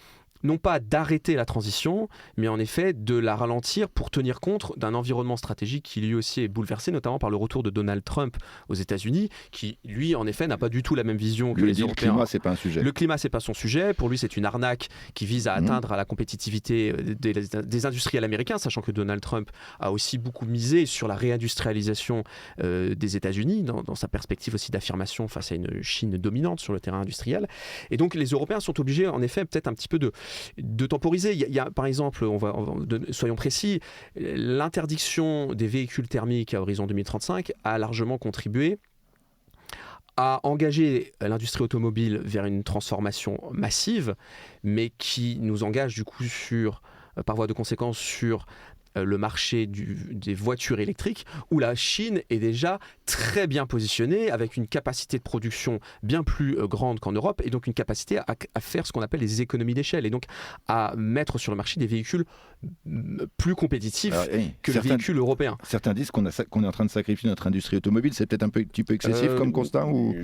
non pas d'arrêter la transition, mais en effet de la ralentir pour tenir compte d'un environnement stratégique qui lui aussi est bouleversé, notamment par le retour de Donald Trump aux États-Unis, qui lui en effet n'a pas du tout la même vision que les Européens. Le climat, c'est pas un sujet. Le climat, c'est pas son sujet. Pour lui, c'est une arnaque qui vise à atteindre à la compétitivité des industriels américains, sachant que Donald Trump a aussi beaucoup misé sur la réindustrialisation des États-Unis, dans sa perspective aussi d'affirmation face à une Chine dominante sur le terrain industriel. Et donc, les Européens sont obligés, en effet, peut-être un petit peu de temporiser. Il y a par exemple, soyons précis, l'interdiction des véhicules thermiques à horizon 2035 a largement contribué à engager l'industrie automobile vers une transformation massive, mais qui nous engage du coup par voie de conséquence sur le marché des voitures électriques, où la Chine est déjà très bien positionnée, avec une capacité de production bien plus grande qu'en Europe, et donc une capacité à faire ce qu'on appelle les économies d'échelle, et donc à mettre sur le marché des véhicules plus compétitifs que les véhicules européens. Certains disent qu'on est en train de sacrifier notre industrie automobile. C'est peut-être un petit peu excessif comme constat ou...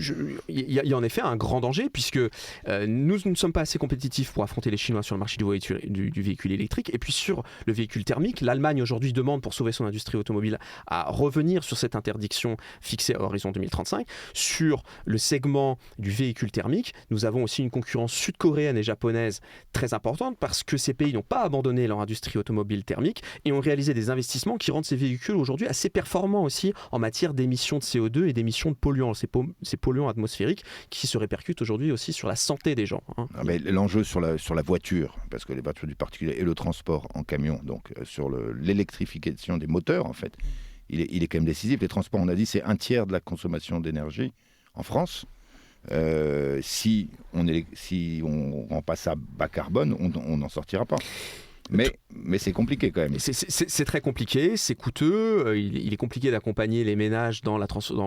Il y a en effet un grand danger, puisque nous ne sommes pas assez compétitifs pour affronter les Chinois sur le marché du véhicule électrique, et puis sur le véhicule thermique, l'Allemagne aujourd'hui demande pour sauver son industrie automobile à revenir sur cette interdiction fixée à horizon 2035. Sur le segment du véhicule thermique, nous avons aussi une concurrence sud-coréenne et japonaise très importante, parce que ces pays n'ont pas abandonné leur industrie automobile thermique et ont réalisé des investissements qui rendent ces véhicules aujourd'hui assez performants aussi en matière d'émissions de CO2 et d'émissions de polluants, ces polluants atmosphériques qui se répercutent aujourd'hui aussi sur la santé des gens. Mais l'enjeu sur la voiture, parce que les voitures du particulier et le transport en camion, donc sur l'électrification des moteurs, en fait, il est quand même décisif. Les transports, on a dit, c'est 1/3 de la consommation d'énergie en France. Si on passe à bas carbone, on n'en sortira pas. Mais c'est compliqué quand même. C'est très compliqué, c'est coûteux. Il est compliqué d'accompagner les ménages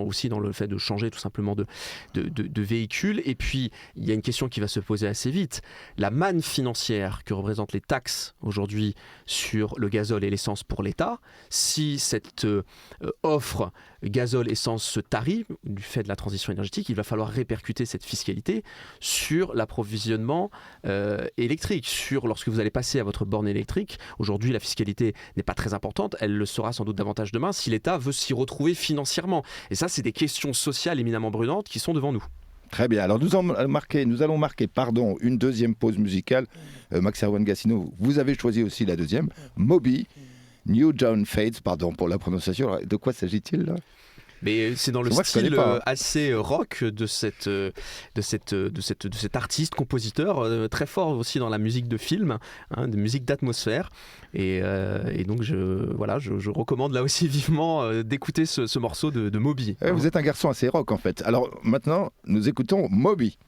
aussi dans le fait de changer tout simplement de véhicule. Et puis, il y a une question qui va se poser assez vite. La manne financière que représentent les taxes aujourd'hui sur le gazole et l'essence pour l'État, si cette offre gazole-essence se tarit du fait de la transition énergétique, il va falloir répercuter cette fiscalité sur l'approvisionnement électrique. Lorsque vous allez passer à votre borne électrique, aujourd'hui la fiscalité n'est pas très importante, elle le sera sans doute davantage demain si l'État veut s'y retrouver financièrement. Et ça, c'est des questions sociales éminemment brûlantes qui sont devant nous. Très bien, alors nous allons marquer une deuxième pause musicale. Max Erwan Gassino, vous avez choisi aussi la deuxième, Moby, New Dawn Fades, pardon pour la prononciation. De quoi s'agit-il là ? Mais c'est dans le style assez rock de cet artiste, compositeur, très fort aussi dans la musique de film, de musique d'atmosphère. Et donc je recommande là aussi vivement d'écouter ce morceau de Moby. Vous êtes un garçon assez rock en fait. Alors maintenant, nous écoutons Moby.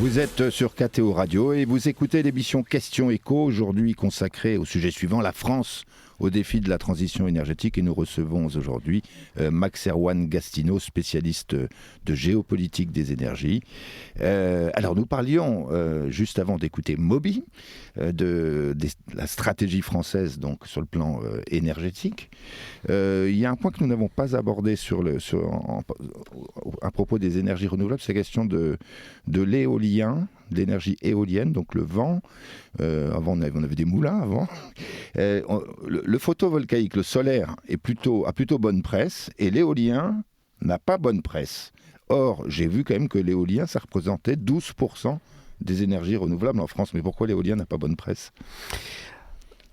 Vous êtes sur KTO Radio et vous écoutez l'émission Question Éco, aujourd'hui consacrée au sujet suivant, la France au défi de la transition énergétique. Et nous recevons aujourd'hui Max-Erwan Gastineau, spécialiste de géopolitique des énergies. Alors nous parlions, juste avant d'écouter Moby, de la stratégie française donc, sur le plan énergétique. Il y a un point que nous n'avons pas abordé à propos des énergies renouvelables, c'est la question de l'éolien, l'énergie éolienne, donc le vent. Avant, on avait des moulins avant. Le photovoltaïque, le solaire, a plutôt bonne presse, et l'éolien n'a pas bonne presse. Or, j'ai vu quand même que l'éolien, ça représentait 12% des énergies renouvelables en France. Mais pourquoi l'éolien n'a pas bonne presse ?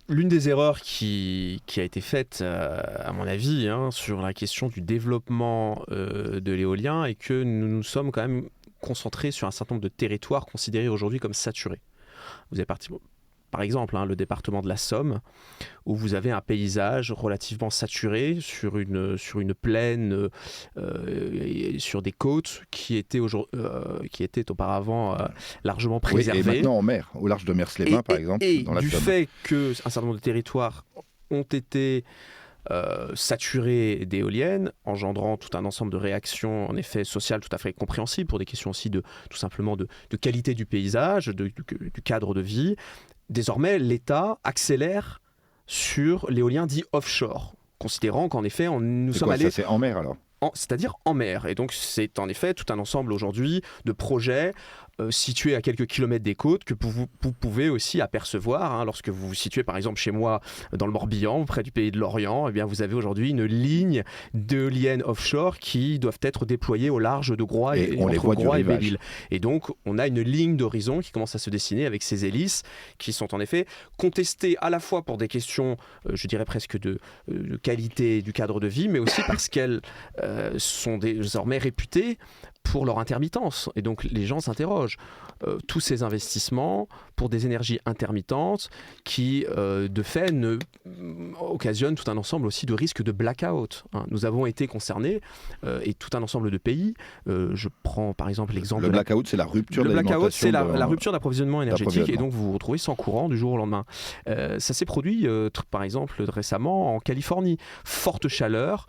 L'une des erreurs qui a été faite, à mon avis, sur la question du développement de l'éolien est que nous nous sommes quand même concentrés sur un certain nombre de territoires considérés aujourd'hui comme saturés. Vous avez par exemple le département de la Somme, où vous avez un paysage relativement saturé sur une plaine, sur des côtes qui étaient auparavant largement préservées. Et maintenant en mer, au large de Mers-les-Bains par exemple. Et dans la du Somme. fait qu'un certain nombre de territoires ont été saturés d'éoliennes, engendrant tout un ensemble de réactions en effet sociales tout à fait compréhensibles pour des questions aussi tout simplement de qualité du paysage, du cadre de vie. Désormais, l'État accélère sur l'éolien dit offshore, considérant qu'en effet, nous sommes allés... Ça, c'est en mer alors ? C'est-à-dire en mer. Et donc, c'est en effet tout un ensemble aujourd'hui de projets situés à quelques kilomètres des côtes que vous pouvez aussi apercevoir. Lorsque vous vous situez par exemple chez moi dans le Morbihan, près du pays de l'Orient, eh bien, vous avez aujourd'hui une ligne d'éoliennes offshore qui doivent être déployées au large de Groix et entre Groix et Belle-Île. Et donc, on a une ligne d'horizon qui commence à se dessiner avec ces hélices qui sont en effet contestées à la fois pour des questions, je dirais presque de qualité du cadre de vie, mais aussi parce qu'elles sont désormais réputées pour leur intermittence. Et donc les gens s'interrogent. Tous ces investissements pour des énergies intermittentes qui, de fait, occasionnent tout un ensemble aussi de risques de blackout. Nous avons été concernés, et tout un ensemble de pays. Je prends par exemple l'exemple... Le blackout, c'est la rupture d'alimentation. Le blackout, c'est la rupture d'approvisionnement énergétique, et donc vous vous retrouvez sans courant du jour au lendemain. Ça s'est produit, par exemple, récemment en Californie. Forte chaleur.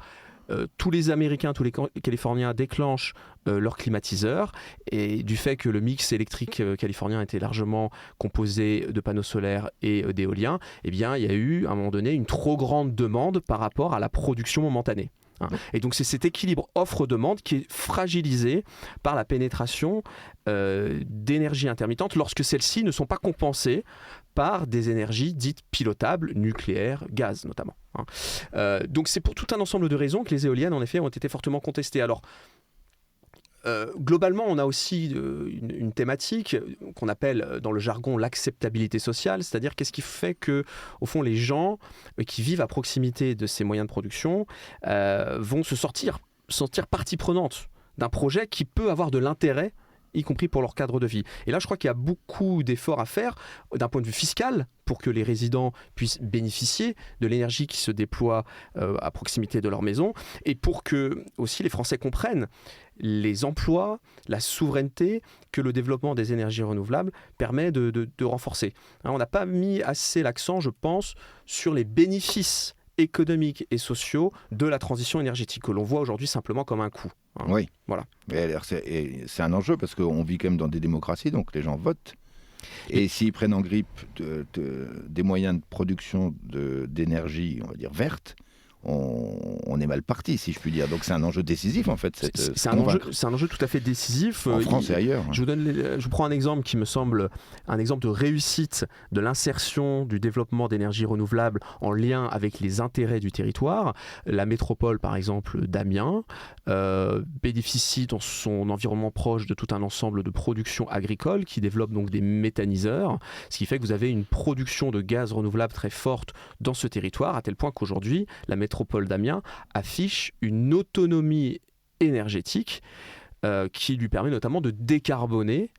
Tous les Américains, tous les Californiens déclenchent leur climatiseur, et du fait que le mix électrique californien était largement composé de panneaux solaires et d'éoliens, eh bien, il y a eu à un moment donné une trop grande demande par rapport à la production momentanée. Et donc c'est cet équilibre offre-demande qui est fragilisé par la pénétration d'énergies intermittentes lorsque celles-ci ne sont pas compensées par des énergies dites pilotables, nucléaire, gaz notamment. Donc c'est pour tout un ensemble de raisons que les éoliennes en effet ont été fortement contestées. Alors globalement, on a aussi une thématique qu'on appelle dans le jargon l'acceptabilité sociale, c'est-à-dire qu'est-ce qui fait que, au fond, les gens qui vivent à proximité de ces moyens de production vont se sentir partie prenante d'un projet qui peut avoir de l'intérêt, y compris pour leur cadre de vie. Et là, je crois qu'il y a beaucoup d'efforts à faire d'un point de vue fiscal pour que les résidents puissent bénéficier de l'énergie qui se déploie à proximité de leur maison, et pour que aussi les Français comprennent les emplois, la souveraineté que le développement des énergies renouvelables permet de renforcer. On n'a pas mis assez l'accent, je pense, sur les bénéfices économiques et sociaux de la transition énergétique, que l'on voit aujourd'hui simplement comme un coût. Oui. Voilà. C'est un enjeu parce qu'on vit quand même dans des démocraties, donc les gens votent. Et s'ils prennent en grippe des moyens de production d'énergie, on va dire verte, on est mal parti, si je puis dire. Donc c'est un enjeu décisif, en fait. C'est un enjeu tout à fait décisif. En France et ailleurs. Je vous prends un exemple qui me semble un exemple de réussite de l'insertion du développement d'énergie renouvelable en lien avec les intérêts du territoire. La métropole, par exemple, d'Amiens, bénéficie dans son environnement proche de tout un ensemble de productions agricoles qui développent donc des méthaniseurs, ce qui fait que vous avez une production de gaz renouvelable très forte dans ce territoire, à tel point qu'aujourd'hui, la métropole d'Amiens affiche une autonomie énergétique qui lui permet notamment de décarboner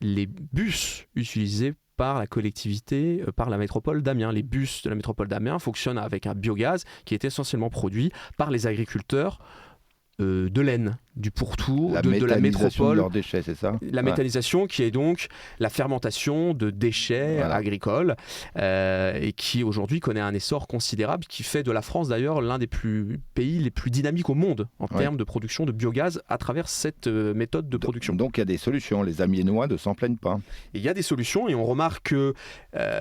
les bus utilisés par la collectivité, par la métropole d'Amiens. Les bus de la métropole d'Amiens fonctionnent avec un biogaz qui est essentiellement produit par les agriculteurs de laine, du pourtour, La de la méthanisation métropole. de leurs déchets, c'est ça? La méthanisation qui est donc la fermentation de déchets agricoles et qui aujourd'hui connaît un essor considérable qui fait de la France d'ailleurs l'un des pays les plus dynamiques au monde en termes de production de biogaz à travers cette méthode de production. Donc il y a des solutions, les Amiénois ne s'en plaignent pas. Il y a des solutions et on remarque que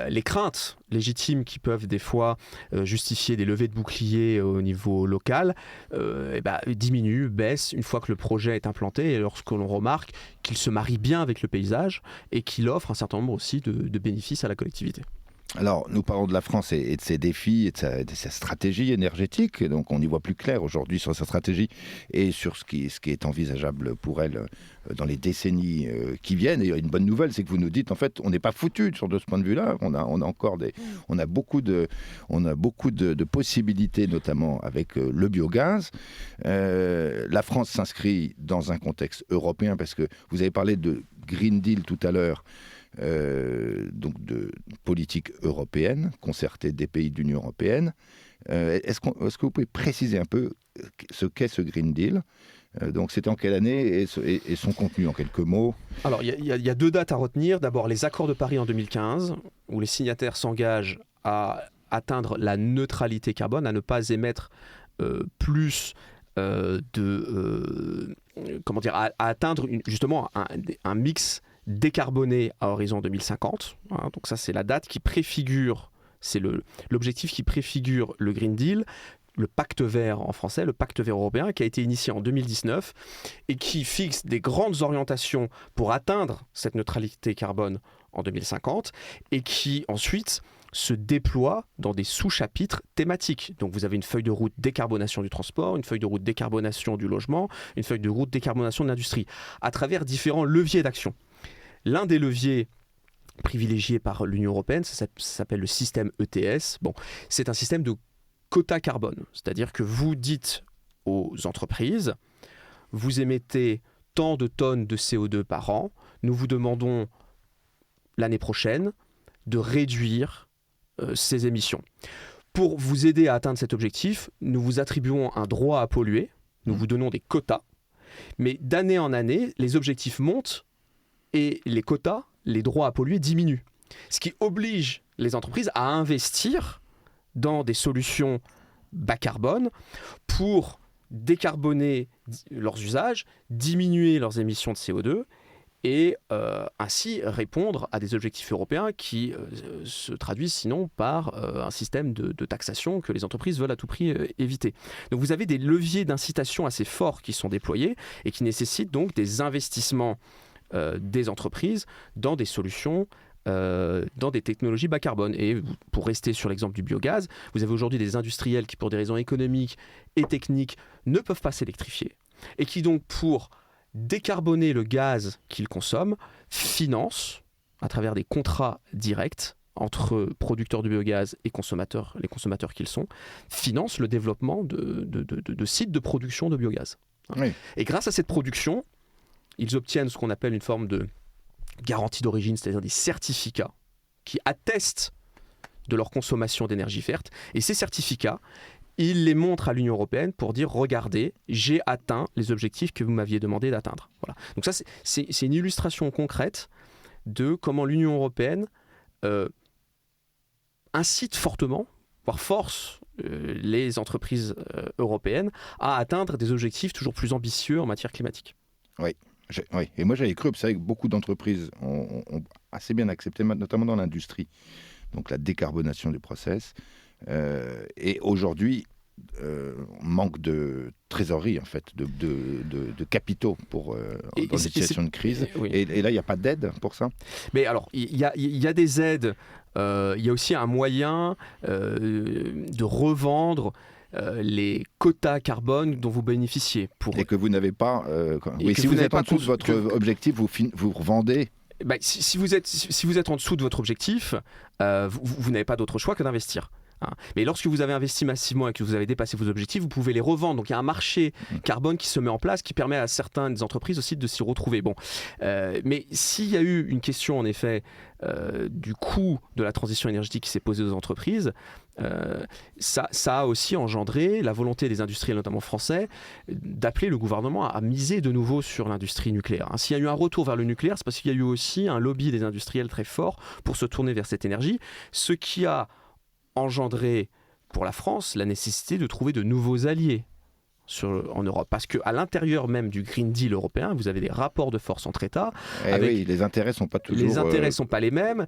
les craintes légitimes qui peuvent des fois justifier des levées de boucliers au niveau local diminuent, baissent une fois que le projet est implanté et lorsque l'on remarque qu'il se marie bien avec le paysage et qu'il offre un certain nombre aussi de bénéfices à la collectivité. Alors, nous parlons de la France et de ses défis et de sa stratégie énergétique. Donc, on y voit plus clair aujourd'hui sur sa stratégie et sur ce qui est envisageable pour elle dans les décennies qui viennent. Et une bonne nouvelle, c'est que vous nous dites, en fait, on n'est pas foutu de ce point de vue-là. On a beaucoup de possibilités, notamment avec le biogaz. La France s'inscrit dans un contexte européen parce que vous avez parlé de Green Deal tout à l'heure. Donc de politique européenne, concertée des pays de l'Union européenne. Est-ce que vous pouvez préciser un peu ce qu'est ce Green Deal? Donc c'était en quelle année et son contenu en quelques mots? Alors il y a 2 dates à retenir. D'abord les accords de Paris en 2015, où les signataires s'engagent à atteindre la neutralité carbone, à ne pas émettre plus à atteindre justement un mix décarboné à horizon 2050. Donc ça, c'est la date qui préfigure, c'est l'objectif qui préfigure le Green Deal, le pacte vert en français, le pacte vert européen, qui a été initié en 2019 et qui fixe des grandes orientations pour atteindre cette neutralité carbone en 2050 et qui ensuite se déploie dans des sous-chapitres thématiques. Donc vous avez une feuille de route décarbonation du transport, une feuille de route décarbonation du logement, une feuille de route décarbonation de l'industrie, à travers différents leviers d'action. L'un des leviers privilégiés par l'Union européenne, ça s'appelle le système ETS. Bon, c'est un système de quota carbone, c'est-à-dire que vous dites aux entreprises, vous émettez tant de tonnes de CO2 par an, nous vous demandons l'année prochaine de réduire ces émissions. Pour vous aider à atteindre cet objectif, nous vous attribuons un droit à polluer, nous vous donnons des quotas, mais d'année en année, les objectifs montent et les quotas, les droits à polluer diminuent. Ce qui oblige les entreprises à investir dans des solutions bas carbone pour décarboner leurs usages, diminuer leurs émissions de CO2 et ainsi répondre à des objectifs européens qui se traduisent sinon par un système de taxation que les entreprises veulent à tout prix éviter. Donc vous avez des leviers d'incitation assez forts qui sont déployés et qui nécessitent donc des investissements des entreprises dans des solutions, dans des technologies bas carbone. Et pour rester sur l'exemple du biogaz, vous avez aujourd'hui des industriels qui, pour des raisons économiques et techniques, ne peuvent pas s'électrifier et qui donc, pour décarboner le gaz qu'ils consomment, financent, à travers des contrats directs entre producteurs de biogaz et consommateurs, les consommateurs qu'ils sont, financent le développement de sites de production de biogaz. Oui. Et grâce à cette production, ils obtiennent ce qu'on appelle une forme de garantie d'origine, c'est-à-dire des certificats qui attestent de leur consommation d'énergie verte. Et ces certificats, ils les montrent à l'Union européenne pour dire « Regardez, j'ai atteint les objectifs que vous m'aviez demandé d'atteindre. » Voilà. Donc ça, c'est une illustration concrète de comment l'Union européenne incite fortement, voire force les entreprises européennes à atteindre des objectifs toujours plus ambitieux en matière climatique. Oui. Oui, et moi j'avais cru observer que beaucoup d'entreprises ont assez bien accepté, notamment dans l'industrie, donc la décarbonation du process. Et aujourd'hui, on manque de trésorerie, en fait, de capitaux pour, dans des situations de crise. Oui. Et là, il n'y a pas d'aide pour ça? Mais alors, il y a des aides. Il y a aussi un moyen de revendre les quotas carbone dont vous bénéficiez. Et que vous n'avez pas... si vous êtes en dessous de votre objectif, vous revendez. Si vous êtes en dessous de votre objectif, vous n'avez pas d'autre choix que d'investir. hein. Mais lorsque vous avez investi massivement et que vous avez dépassé vos objectifs, vous pouvez les revendre. Donc il y a un marché carbone qui se met en place, qui permet à certaines entreprises aussi de s'y retrouver. Bon, mais s'il y a eu une question en effet du coût de la transition énergétique qui s'est posée aux entreprises, ça a aussi engendré la volonté des industriels, notamment français, d'appeler le gouvernement à miser de nouveau sur l'industrie nucléaire. S'il y a eu un retour vers le nucléaire, c'est parce qu'il y a eu aussi un lobby des industriels très fort pour se tourner vers cette énergie, ce qui a engendré pour la France la nécessité de trouver de nouveaux alliés en Europe. Parce qu'à l'intérieur même du Green Deal européen, vous avez des rapports de force entre États. Oui, les intérêts ne sont pas toujours... Les intérêts ne sont pas les mêmes.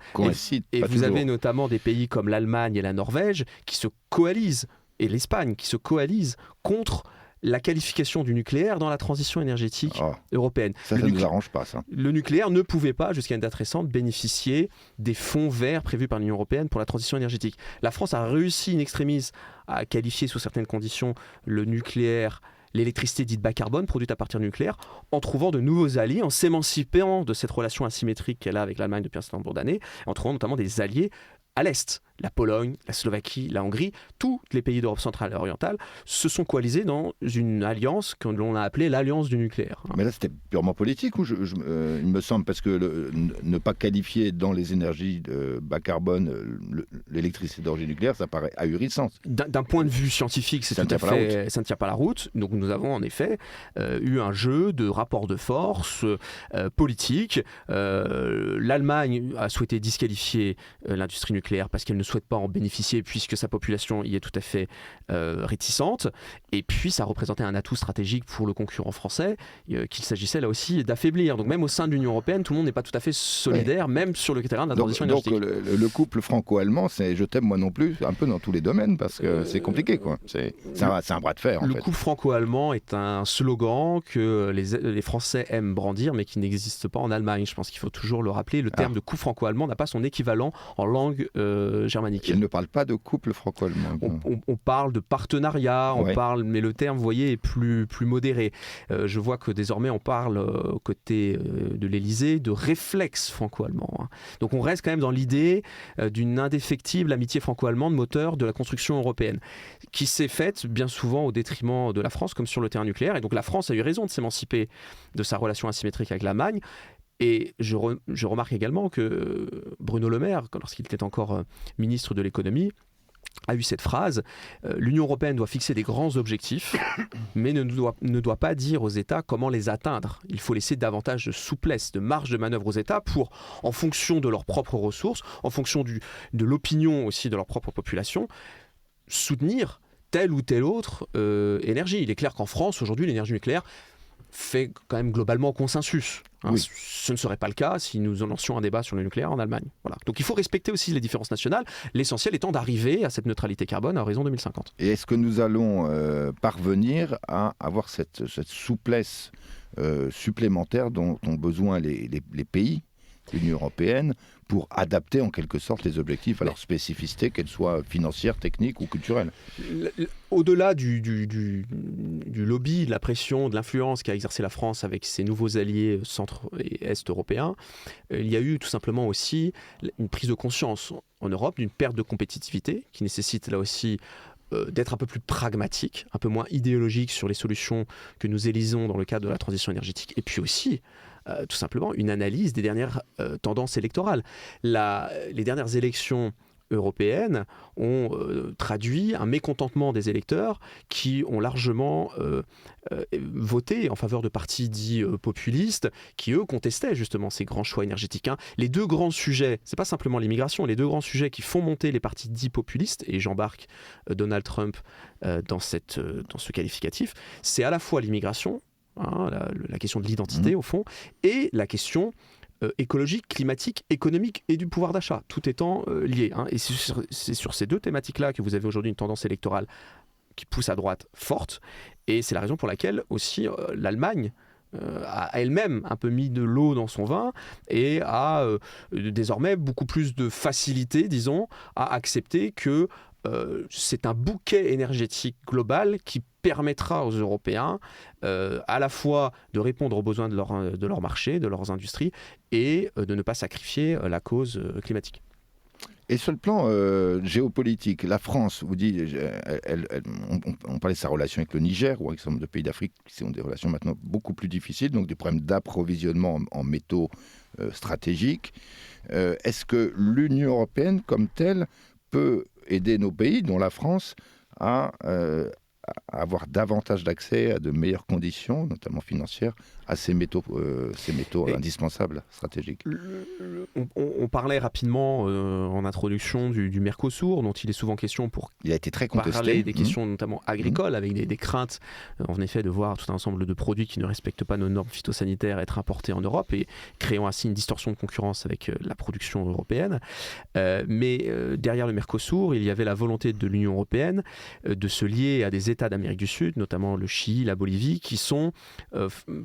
Et vous avez notamment des pays comme l'Allemagne et la Norvège qui se coalisent, et l'Espagne qui se coalisent contre la qualification du nucléaire dans la transition énergétique européenne. Ça ne nous arrange pas, ça. Le nucléaire ne pouvait pas, jusqu'à une date récente, bénéficier des fonds verts prévus par l'Union européenne pour la transition énergétique. La France a réussi in extremis à qualifier sous certaines conditions le nucléaire, l'électricité dite bas carbone, produite à partir du nucléaire, en trouvant de nouveaux alliés, en s'émancipant de cette relation asymétrique qu'elle a avec l'Allemagne depuis un certain nombre d'années, en trouvant notamment des alliés à l'Est. La Pologne, la Slovaquie, la Hongrie, tous les pays d'Europe centrale et orientale se sont coalisés dans une alliance que l'on a appelée l'Alliance du nucléaire. Mais là, c'était purement politique, ou il me semble, parce que ne pas qualifier dans les énergies bas carbone l'électricité d'origine nucléaire, ça paraît ahurissant. D'un point de vue scientifique, ça ne tient pas la route. Donc nous avons en effet eu un jeu de rapports de force politiques. L'Allemagne a souhaité disqualifier l'industrie nucléaire parce qu'elle ne souhaite pas en bénéficier puisque sa population y est tout à fait réticente, et puis ça représentait un atout stratégique pour le concurrent français qu'il s'agissait là aussi d'affaiblir. Donc même au sein de l'Union européenne, tout le monde n'est pas tout à fait solidaire, même sur le terrain de la transition énergétique. Donc le couple franco-allemand, c'est je t'aime moi non plus, un peu dans tous les domaines, parce que c'est compliqué, quoi. C'est un bras de fer, en fait. Le couple franco-allemand est un slogan que les Français aiment brandir, mais qui n'existe pas en Allemagne. Je pense qu'il faut toujours le rappeler. Le terme de couple franco-allemand n'a pas son équivalent en langue germanique. Il ne parle pas de couple franco-allemand. On parle de partenariat, mais le terme, vous voyez, est plus modéré. Je vois que désormais on parle côté de l'Élysée de réflexe franco-allemand, hein. Donc on reste quand même dans l'idée d'une indéfectible amitié franco-allemande, moteur de la construction européenne, qui s'est faite bien souvent au détriment de la France, comme sur le terrain nucléaire. Et donc la France a eu raison de s'émanciper de sa relation asymétrique avec l'Allemagne. Et je remarque également que Bruno Le Maire, lorsqu'il était encore ministre de l'économie, a eu cette phrase: l'Union européenne doit fixer des grands objectifs, mais ne doit pas dire aux États comment les atteindre. Il faut laisser davantage de souplesse, de marge de manœuvre aux États pour, en fonction de leurs propres ressources, en fonction de l'opinion aussi de leur propre population, soutenir telle ou telle autre énergie. Il est clair qu'en France, aujourd'hui, l'énergie nucléaire fait quand même globalement consensus. Hein. Oui. Ce ne serait pas le cas si nous lancions un débat sur le nucléaire en Allemagne. Voilà. Donc il faut respecter aussi les différences nationales, l'essentiel étant d'arriver à cette neutralité carbone à horizon 2050. Et est-ce que nous allons parvenir à avoir cette souplesse supplémentaire dont ont besoin les pays, l'Union européenne, pour adapter en quelque sorte les objectifs à leur spécificité, qu'elles soient financières, techniques ou culturelles? Au-delà du lobby, de la pression, de l'influence qu'a exercé la France avec ses nouveaux alliés centre et est européens, il y a eu tout simplement aussi une prise de conscience en Europe d'une perte de compétitivité qui nécessite là aussi d'être un peu plus pragmatique, un peu moins idéologique sur les solutions que nous élisons dans le cadre de la transition énergétique, et puis aussi tout simplement une analyse des dernières tendances électorales. Les dernières élections européennes ont traduit un mécontentement des électeurs qui ont largement voté en faveur de partis dits populistes qui, eux, contestaient justement ces grands choix énergétiques. Hein. Les deux grands sujets, c'est pas simplement l'immigration, les deux grands sujets qui font monter les partis dits populistes, et j'embarque Donald Trump dans ce qualificatif, c'est à la fois l'immigration, hein, la question de l'identité au fond, et la question écologique, climatique, économique et du pouvoir d'achat, tout étant lié. Hein. Et c'est sur ces deux thématiques-là que vous avez aujourd'hui une tendance électorale qui pousse à droite forte, et c'est la raison pour laquelle aussi l'Allemagne a elle-même un peu mis de l'eau dans son vin et a désormais beaucoup plus de facilité, disons, à accepter que c'est un bouquet énergétique global qui permettra aux Européens à la fois de répondre aux besoins de leur marché, de leurs industries, et de ne pas sacrifier la cause climatique. Et sur le plan géopolitique, la France, vous dites, on parlait de sa relation avec le Niger ou avec un certain nombre de pays d'Afrique qui ont des relations maintenant beaucoup plus difficiles, donc des problèmes d'approvisionnement en métaux stratégiques. Est-ce que l'Union européenne comme telle peut aider nos pays, dont la France, à avoir davantage d'accès à de meilleures conditions, notamment financières, à ces métaux indispensables, stratégiques? On parlait rapidement en introduction du Mercosur, dont il est souvent question pour il a été très contesté. Parler des questions notamment agricoles, avec des craintes, en effet, de voir tout un ensemble de produits qui ne respectent pas nos normes phytosanitaires être importés en Europe et créant ainsi une distorsion de concurrence avec la production européenne. Mais derrière le Mercosur, il y avait la volonté de l'Union européenne de se lier à des États d'Amérique du Sud, notamment le Chili, la Bolivie, qui sont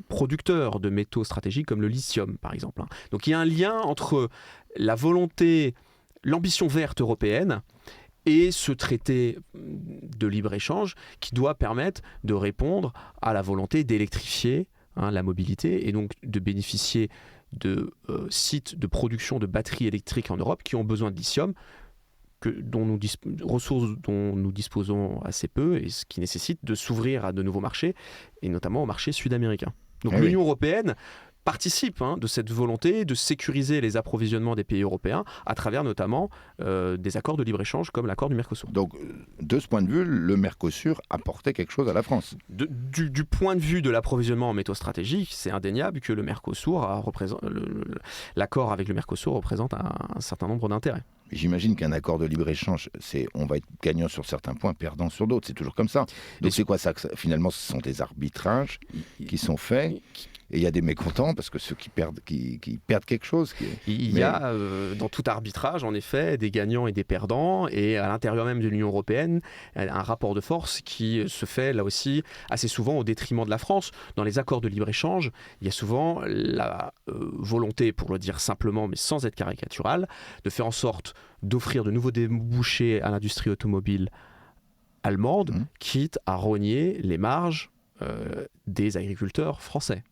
producteurs de métaux stratégiques comme le lithium, par exemple. Donc il y a un lien entre la volonté, l'ambition verte européenne et ce traité de libre-échange qui doit permettre de répondre à la volonté d'électrifier la mobilité et donc de bénéficier de sites de production de batteries électriques en Europe qui ont besoin de lithium, ressources dont nous disposons assez peu et ce qui nécessite de s'ouvrir à de nouveaux marchés et notamment au marché sud-américain. Donc l'Union européenne participe de cette volonté de sécuriser les approvisionnements des pays européens à travers notamment des accords de libre-échange comme l'accord du Mercosur. Donc de ce point de vue, le Mercosur apportait quelque chose à la France. Du point de vue de l'approvisionnement en métaux stratégiques, c'est indéniable que le Mercosur l'accord avec le Mercosur représente un certain nombre d'intérêts. J'imagine qu'un accord de libre-échange, on va être gagnant sur certains points, perdant sur d'autres. C'est toujours comme ça. Donc c'est quoi ça? Finalement, ce sont des arbitrages qui sont faits. Et il y a des mécontents parce que ceux qui perdent quelque chose. Il y a dans tout arbitrage, en effet, des gagnants et des perdants. Et à l'intérieur même de l'Union européenne, un rapport de force qui se fait là aussi assez souvent au détriment de la France. Dans les accords de libre-échange, il y a souvent la volonté, pour le dire simplement, mais sans être caricatural, de faire en sorte d'offrir de nouveaux débouchés à l'industrie automobile allemande, quitte à rogner les marges des agriculteurs français.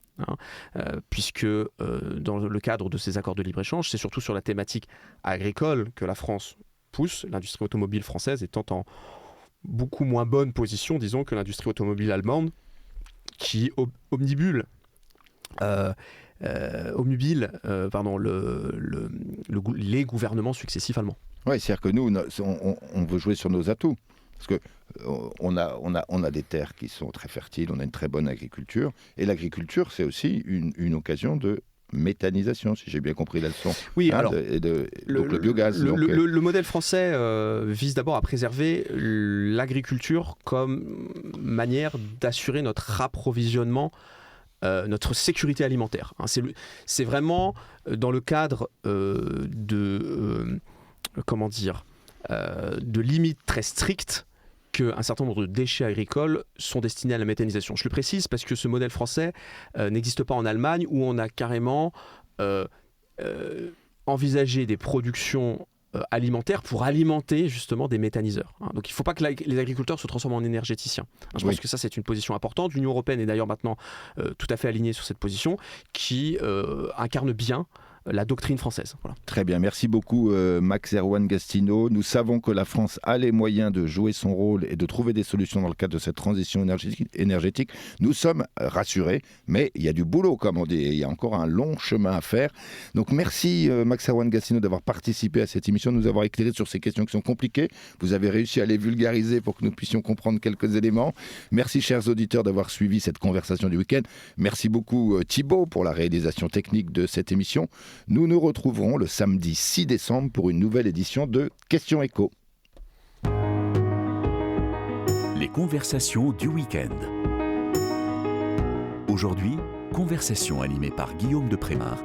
Puisque dans le cadre de ces accords de libre-échange, c'est surtout sur la thématique agricole que la France pousse, l'industrie automobile française étant en beaucoup moins bonne position, disons, que l'industrie automobile allemande, qui omnibule les gouvernements successifs allemands. Oui, c'est-à-dire que nous, on veut jouer sur nos atouts. Parce qu'on a des terres qui sont très fertiles, on a une très bonne agriculture. Et l'agriculture, c'est aussi une occasion de méthanisation, si j'ai bien compris la leçon. Oui, donc le biogaz. Le modèle français vise d'abord à préserver l'agriculture comme manière d'assurer notre approvisionnement, notre sécurité alimentaire. C'est vraiment dans le cadre de limites très strictes qu'un certain nombre de déchets agricoles sont destinés à la méthanisation. Je le précise parce que ce modèle français n'existe pas en Allemagne, où on a carrément envisagé des productions alimentaires pour alimenter justement des méthaniseurs. Donc il ne faut pas que les agriculteurs se transforment en énergéticiens. Je pense que ça, c'est une position importante. L'Union européenne est d'ailleurs maintenant tout à fait alignée sur cette position qui incarne bien la doctrine française. Voilà. Très bien, merci beaucoup Max Erwan Gastineau. Nous savons que la France a les moyens de jouer son rôle et de trouver des solutions dans le cadre de cette transition énergétique. Nous sommes rassurés, mais il y a du boulot, comme on dit, et il y a encore un long chemin à faire. Donc merci Max Erwan Gastineau d'avoir participé à cette émission, de nous avoir éclairé sur ces questions qui sont compliquées. Vous avez réussi à les vulgariser pour que nous puissions comprendre quelques éléments. Merci chers auditeurs d'avoir suivi cette conversation du week-end. Merci beaucoup Thibaut pour la réalisation technique de cette émission. Nous nous retrouverons le samedi 6 décembre pour une nouvelle édition de Questions Écho. Les conversations du week-end. Aujourd'hui, conversation animée par Guillaume de Prémard.